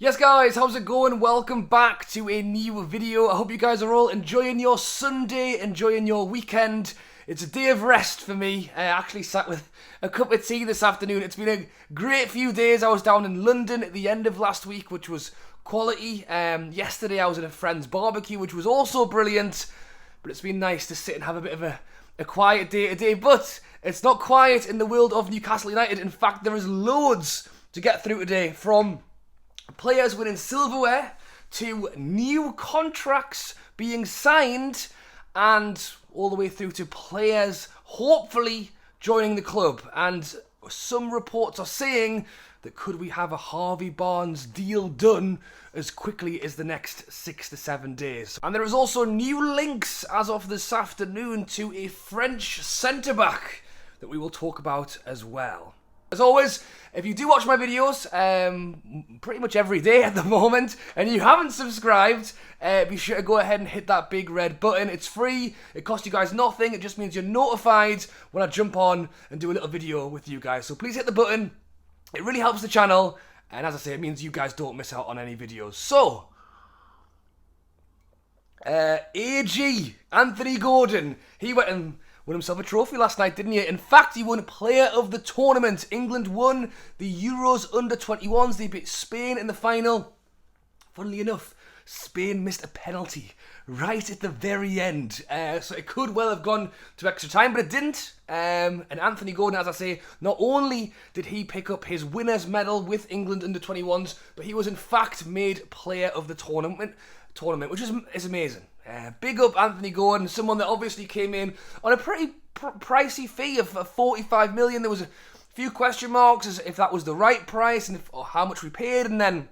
Yes guys, how's it going? Welcome back to a new video. I hope you guys are all enjoying your Sunday, enjoying your weekend. It's a day of rest for me. I actually sat with a cup of tea this afternoon. It's been a great few days. I was down in London at the end of last week, which was quality. Yesterday I was at a friend's barbecue, which was also brilliant. But it's been nice to sit and have a bit of a quiet day today. But it's not quiet in the world of Newcastle United. In fact, there is loads to get through today, from players winning silverware to new contracts being signed, and all the way through to players hopefully joining the club. And some reports are saying that could we have a Harvey Barnes deal done as quickly as the next 6 to 7 days. And there is also new links as of this afternoon to a French centre-back that we will talk about as well. As always, if you do watch my videos pretty much every day at the moment, and you haven't subscribed, be sure to go ahead and hit that big red button. It's free, it costs you guys nothing, it just means you're notified when I jump on and do a little video with you guys. So please hit the button, it really helps the channel, and as I say, it means you guys don't miss out on any videos. So, AG, Anthony Gordon, he went and won himself a trophy last night, didn't he? In fact, he won Player of the Tournament. England won the Euros under-21s. They beat Spain in the final. Funnily enough, Spain missed a penalty right at the very end. So it could well have gone to extra time, but it didn't. And Anthony Gordon, as I say, not only did he pick up his winner's medal with England under-21s, but he was in fact made Player of the Tournament, which is amazing. Big up Anthony Gordon, someone that obviously came in on a pretty pricey fee of 45 million. There was a few question marks as if that was the right price and or how much we paid, and then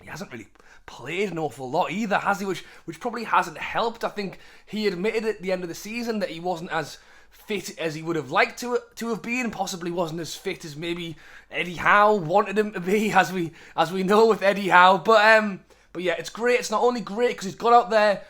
he hasn't really played an awful lot either, has he? Which probably hasn't helped. I think he admitted at the end of the season that he wasn't as fit as he would have liked to have been, possibly wasn't as fit as maybe Eddie Howe wanted him to be, as we know with Eddie Howe. But yeah, it's great. It's not only great because he's got out there,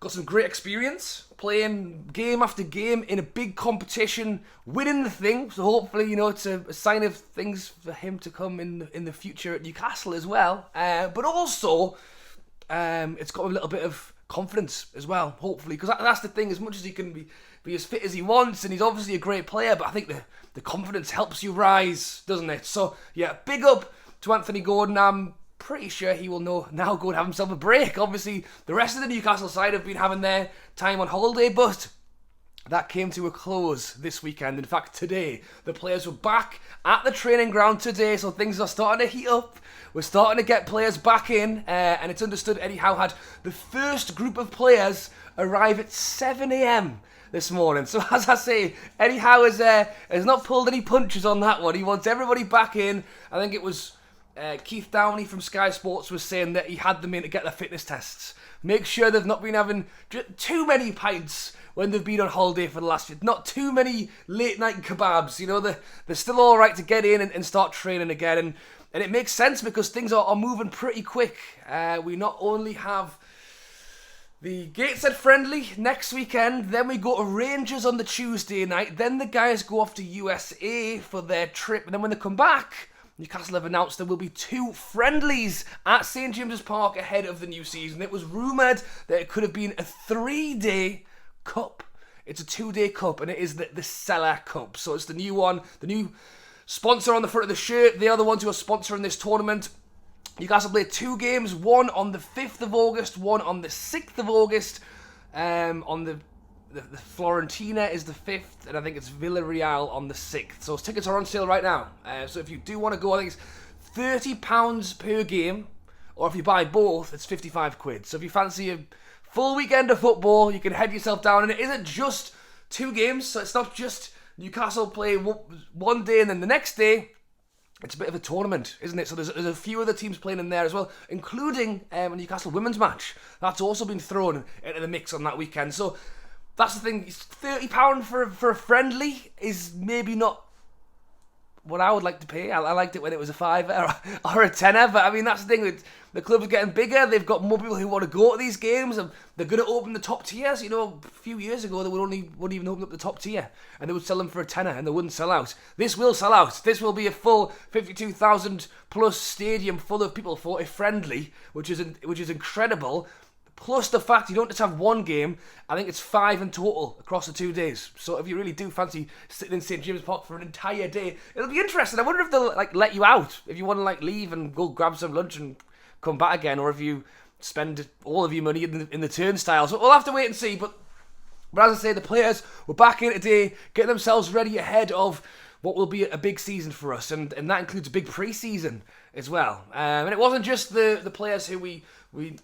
got some great experience playing game after game in a big competition, winning the thing. So hopefully, it's a sign of things for him to come in the future at Newcastle as well. But also, it's got a little bit of confidence as well, hopefully, because that's the thing. As much as he can be as fit as he wants, and he's obviously a great player, but I think the confidence helps you rise, doesn't it? So yeah, big up to Anthony Gordon. I'm pretty sure he will now go and have himself a break. Obviously, the rest of the Newcastle side have been having their time on holiday, but that came to a close this weekend. In fact, today, the players were back at the training ground today, so things are starting to heat up. We're starting to get players back in, and it's understood Eddie Howe had the first group of players arrive at 7 a.m. this morning. So as I say, Eddie Howe has not pulled any punches on that one. He wants everybody back in. I think it was Keith Downey from Sky Sports was saying that he had them in to get their fitness tests. Make sure they've not been having too many pints when they've been on holiday for the last year. Not too many late night kebabs. They're still all right to get in and start training again. And it makes sense because things are moving pretty quick. We not only have the Gateshead friendly next weekend, then we go to Rangers on the Tuesday night, then the guys go off to USA for their trip, and then when they come back, Newcastle have announced there will be 2 friendlies at St James's Park ahead of the new season. It was rumoured that it could have been a 3-day cup. It's a 2-day cup, and it is the Seller Cup. So it's the new one, the new sponsor on the front of the shirt. They are the ones who are sponsoring this tournament. Newcastle played 2 games, one on the 5th of August, one on the 6th of August. On the Florentina is the 5th, and I think it's Villarreal on the 6th. So tickets are on sale right now. So if you do want to go, I think it's £30 per game, or if you buy both, it's 55 quid. So if you fancy a full weekend of football, you can head yourself down, and it isn't just 2 games, so it's not just Newcastle play one day and then the next day. It's a bit of a tournament, isn't it? So there's a few other teams playing in there as well, including a Newcastle women's match. That's also been thrown into the mix on that weekend. So that's the thing. £30 for a friendly is maybe not what I would like to pay. I liked it when it was a fiver or a tenner, but I mean, that's the thing. The club's getting bigger. They've got more people who want to go to these games, and they're going to open the top tiers. You know, a few years ago, they wouldn't even open up the top tier, and they would sell them for a tenner, and they wouldn't sell out. This will sell out. This will be a full 52,000 plus stadium full of people for a friendly, which is incredible. Plus the fact you don't just have one game, I think it's 5 in total across the 2 days. So if you really do fancy sitting in St James's Park for an entire day, it'll be interesting. I wonder if they'll let you out, if you want to leave and go grab some lunch and come back again, or if you spend all of your money in the turnstile. So we'll have to wait and see. But as I say, the players were back in today, getting themselves ready ahead of what will be a big season for us, and that includes a big pre-season as well. And it wasn't just the players who we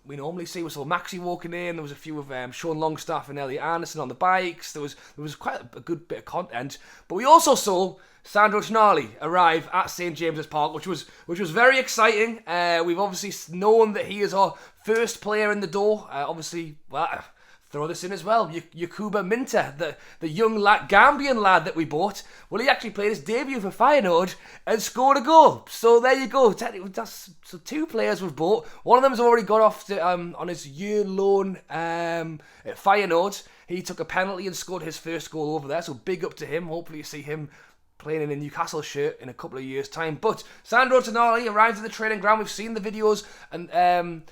normally see. We saw Maxi walking in. There was a few of Sean Longstaff and Elliot Anderson on the bikes. There was quite a good bit of content. But we also saw Sandro Tonali arrive at St James's Park, which was very exciting. We've obviously known that he is our first player in the door. Throw this in as well. Yakuba Minter, the young Gambian lad that we bought. Well, he actually played his debut for Feyenoord and scored a goal. So there you go. So 2 players we've bought. One of them has already got off to, on his year loan at Feyenoord. He took a penalty and scored his first goal over there. So big up to him. Hopefully you see him playing in a Newcastle shirt in a couple of years' time. But Sandro Tonali arrived at the training ground. We've seen the videos, and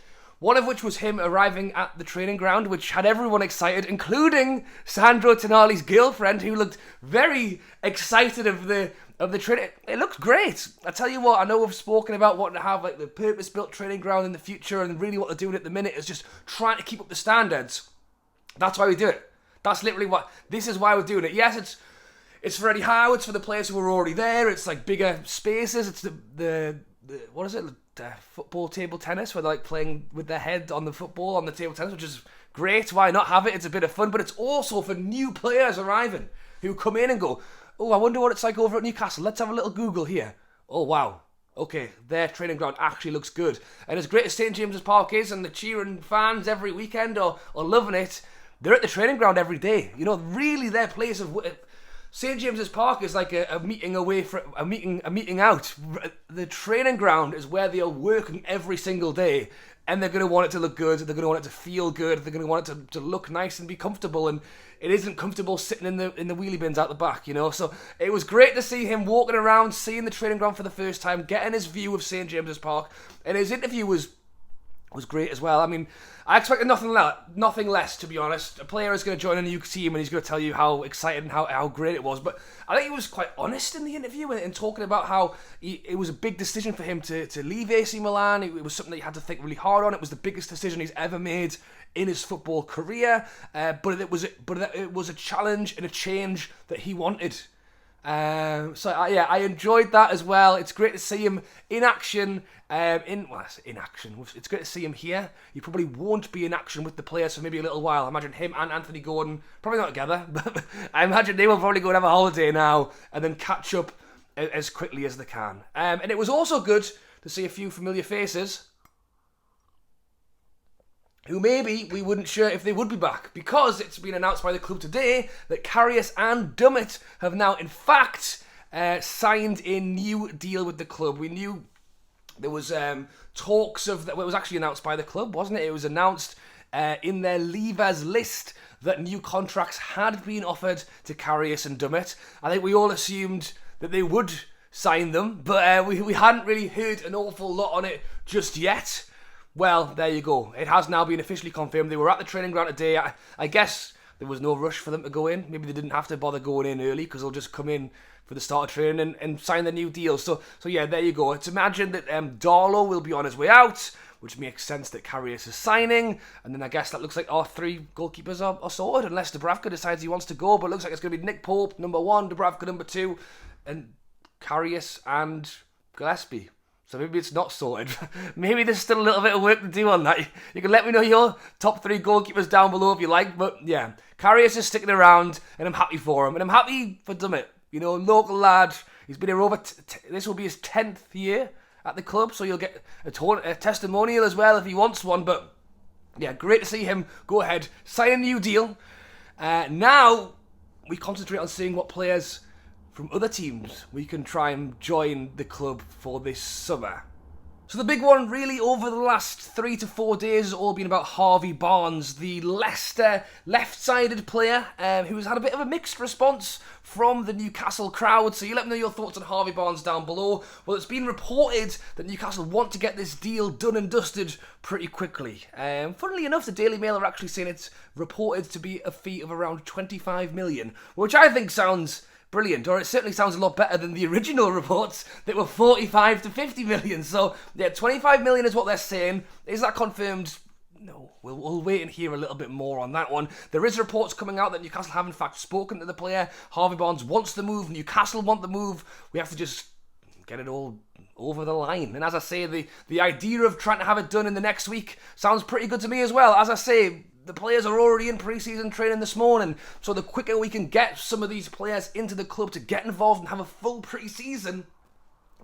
one of which was him arriving at the training ground, which had everyone excited, including Sandro Tonali's girlfriend, who looked very excited of the training. It looked great. I tell you what, I know we've spoken about wanting to have the purpose-built training ground in the future, and really what they're doing at the minute is just trying to keep up the standards. That's why we do it. That's literally this is why we're doing it. Yes, it's for Eddie Howe, it's for the players who are already there. It's bigger spaces. It's the what is it? Football table tennis, where they're playing with their head on the football on the table tennis, which is great. Why not have it? It's a bit of fun, but it's also for new players arriving who come in and go, oh, I wonder what it's like over at Newcastle. Let's have a little Google here. Oh, wow. Okay, their training ground actually looks good. And as great as St James's Park is, and the cheering fans every weekend are loving it, they're at the training ground every day. You know, really their place of St James's Park is like a meeting away from a meeting out. The training ground is where they are working every single day, and they're going to want it to look good. They're going to want it to feel good. They're going to want it to look nice and be comfortable. And it isn't comfortable sitting in the wheelie bins out the back, you know. So it was great to see him walking around, seeing the training ground for the first time, getting his view of St James's Park, and his interview was great as well. I mean, I expected nothing less, to be honest. A player is going to join a new team and he's going to tell you how excited and how great it was. But I think he was quite honest in the interview and talking about how it was a big decision for him to leave AC Milan. It was something that he had to think really hard on. It was the biggest decision he's ever made in his football career. But it was a challenge and a change that he wanted. I enjoyed that as well. It's great to see him in action. In action. It's great to see him here. He probably won't be in action with the players for maybe a little while. I imagine him and Anthony Gordon, probably not together, but I imagine they will probably go and have a holiday now and then catch up as quickly as they can. And it was also good to see a few familiar faces who maybe we weren't sure if they would be back, because it's been announced by the club today that Karius and Dummett have now in fact signed a new deal with the club. We knew there was talks of that. Well, it was actually announced by the club, wasn't it? It was announced in their leavers list that new contracts had been offered to Karius and Dummett. I think we all assumed that they would sign them, but we hadn't really heard an awful lot on it just yet. Well, there you go. It has now been officially confirmed. They were at the training ground today. I guess there was no rush for them to go in. Maybe they didn't have to bother going in early because they'll just come in for the start of training and sign the new deal. So yeah, there you go. It's imagined that Darlow will be on his way out, which makes sense that Karius is signing. And then I guess that looks like our 3 goalkeepers are sorted, unless Dubravka decides he wants to go. But it looks like it's going to be Nick Pope, number 1, Dubravka, number 2, and Karius and Gillespie. So maybe it's not sorted. Maybe there's still a little bit of work to do on that. You can let me know your top 3 goalkeepers down below if you like. But yeah, Karius is sticking around and I'm happy for him. And I'm happy for Dummett. You know, local lad. He's been here over... this will be his 10th year at the club. So you'll get a testimonial as well if he wants one. But yeah, great to see him go ahead, sign a new deal. Now we concentrate on seeing what players from other teams we can try and join the club for this summer. So the big one really over the last 3 to 4 days has all been about Harvey Barnes, the Leicester left-sided player who has had a bit of a mixed response from the Newcastle crowd. So you let me know your thoughts on Harvey Barnes down below. Well, it's been reported that Newcastle want to get this deal done and dusted pretty quickly. Funnily enough, the Daily Mail are actually saying it's reported to be a fee of around 25 million, which I think sounds brilliant, or it certainly sounds a lot better than the original reports that were 45 to 50 million. So, yeah, 25 million is what they're saying. Is that confirmed? No. We'll wait and hear a little bit more on that one. There is reports coming out that Newcastle have in fact spoken to the player. Harvey Barnes wants the move. Newcastle want the move. We have to just get it all over the line. And as I say, the idea of trying to have it done in the next week sounds pretty good to me as well. As I say, the players are already in pre-season training this morning, so the quicker we can get some of these players into the club to get involved and have a full pre-season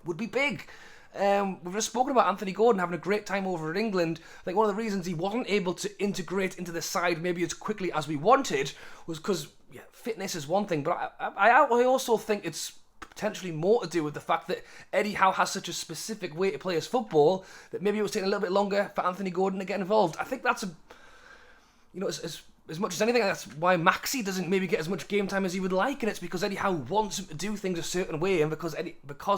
would be big. We've just spoken about Anthony Gordon having a great time over in England. I think one of the reasons he wasn't able to integrate into the side maybe as quickly as we wanted was because fitness is one thing, but I also think it's potentially more to do with the fact that Eddie Howe has such a specific way to play his football that maybe it was taking a little bit longer for Anthony Gordon to get involved. I think that's as much as anything, that's why Maxi doesn't maybe get as much game time as he would like, and it's because Eddie Howe wants him to do things a certain way, and because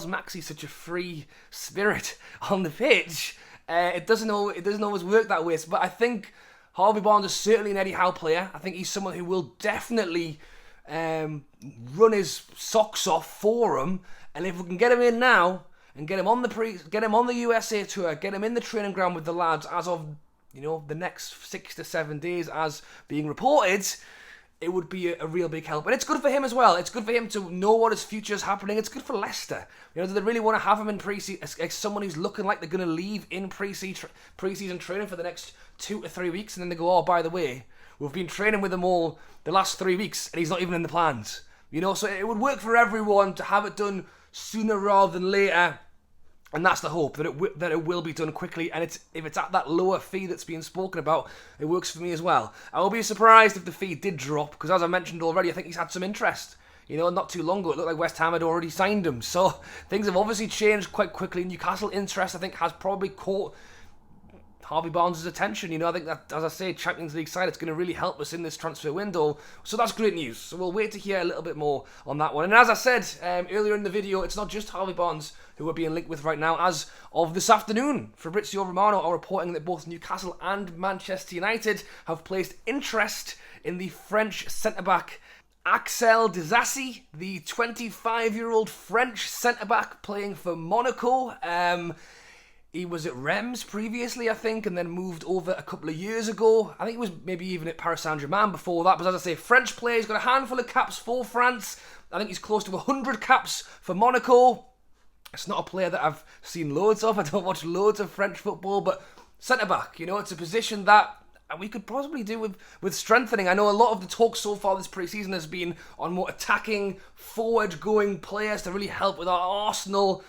Maxi's such a free spirit on the pitch, it doesn't always work that way. But I think Harvey Barnes is certainly an Eddie Howe player. I think he's someone who will definitely run his socks off for him, and if we can get him in now and get him on the USA tour, get him in the training ground with the lads as of the next 6 to 7 days as being reported, it would be a real big help. And it's good for him as well. It's good for him to know what his future is happening. It's good for Leicester. Do they really want to have him in pre-season as someone who's looking like they're going to leave in pre-season training for the next 2 to 3 weeks, and then they go, oh, by the way, we've been training with him all the last 3 weeks, and he's not even in the plans. So it would work for everyone to have it done sooner rather than later. And that's the hope, that it will be done quickly, and if it's at that lower fee that's being spoken about, it works for me as well. I will be surprised if the fee did drop, because as I mentioned already, I think he's had some interest. Not too long ago, it looked like West Ham had already signed him, so things have obviously changed quite quickly. Newcastle interest, I think, has probably caught Harvey Barnes' attention. I think that, as I say, Champions League side, it's going to really help us in this transfer window. So that's great news. So we'll wait to hear a little bit more on that one. And as I said earlier in the video, it's not just Harvey Barnes who we're being linked with right now. As of this afternoon, Fabrizio Romano are reporting that both Newcastle and Manchester United have placed interest in the French centre-back Axel Disassi, the 25-year-old French centre-back playing for Monaco. He was at Reims previously, I think, and then moved over a couple of years ago. I think he was maybe even at Paris Saint-Germain before that. But as I say, French player. He's got a handful of caps for France. I think he's close to 100 caps for Monaco. It's not a player that I've seen loads of. I don't watch loads of French football, but centre-back, it's a position that we could possibly do with strengthening. I know a lot of the talk so far this pre-season has been on more attacking, forward-going players to really help with our Arsenal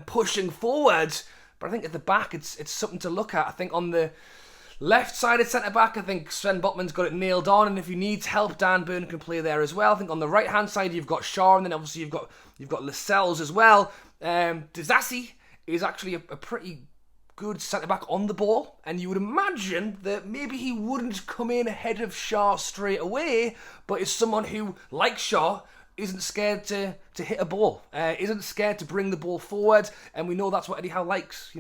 pushing forward. But I think at the back, it's something to look at. I think on the left-sided centre-back, I think Sven Botman's got it nailed on, and if he needs help, Dan Burn can play there as well. I think on the right-hand side, you've got Shaw, and then obviously you've got Lascelles as well. Disasi is actually a pretty good centre-back on the ball, and you would imagine that maybe he wouldn't come in ahead of Shaw straight away, but is someone who, like Shaw, isn't scared to hit a ball, isn't scared to bring the ball forward, and we know that's what Eddie Howe likes,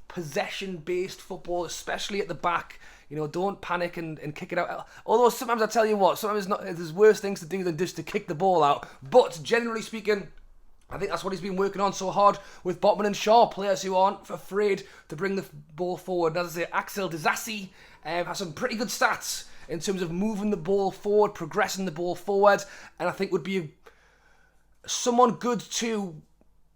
possession-based football, especially at the back. Don't panic and kick it out. Although sometimes I tell you what, sometimes there's worse things to do than just to kick the ball out, but generally speaking, I think that's what he's been working on so hard with Botman and Shaw, players who aren't afraid to bring the ball forward. And as I say, Axel Disassi has some pretty good stats in terms of moving the ball forward, progressing the ball forward, and I think would be someone good to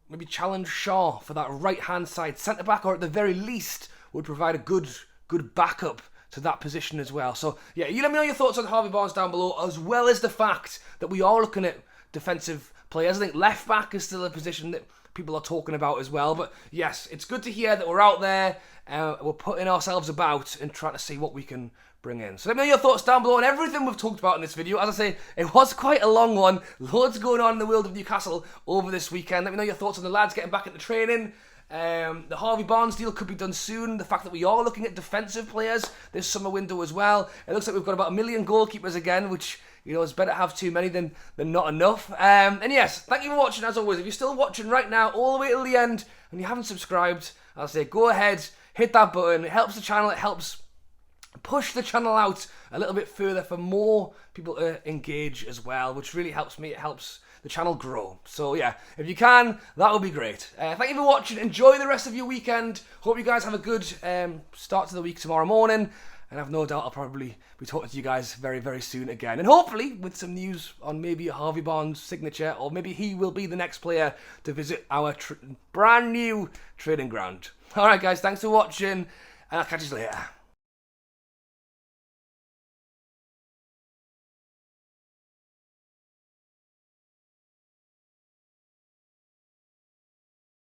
maybe challenge Shaw for that right-hand side centre-back, or at the very least would provide a good backup to that position as well. So, yeah, you let me know your thoughts on Harvey Barnes down below, as well as the fact that we are looking at defensive players. I think left-back is still a position that people are talking about as well. But yes, it's good to hear that we're out there, we're putting ourselves about and trying to see what we can bring in. So let me know your thoughts down below on everything we've talked about in this video. As I say, it was quite a long one. Loads going on in the world of Newcastle over this weekend. Let me know your thoughts on the lads getting back into training. The Harvey Barnes deal could be done soon. The fact that we are looking at defensive players this summer window as well. It looks like we've got about 1 million goalkeepers again, which, you know, it's better to have too many than not enough. And yes, thank you for watching as always. If you're still watching right now all the way till the end and you haven't subscribed, I'll say go ahead, hit that button. It helps the channel. It helps push the channel out a little bit further for more people to engage as well, which really helps me. It helps the channel grow. So yeah, if you can, that would be great. Thank you for watching. Enjoy the rest of your weekend. Hope you guys have a good start to the week tomorrow morning. And I've no doubt I'll probably be talking to you guys very, very soon again. And hopefully with some news on maybe a Harvey Barnes signature, or maybe he will be the next player to visit our brand new training ground. Alright guys, thanks for watching, and I'll catch you later.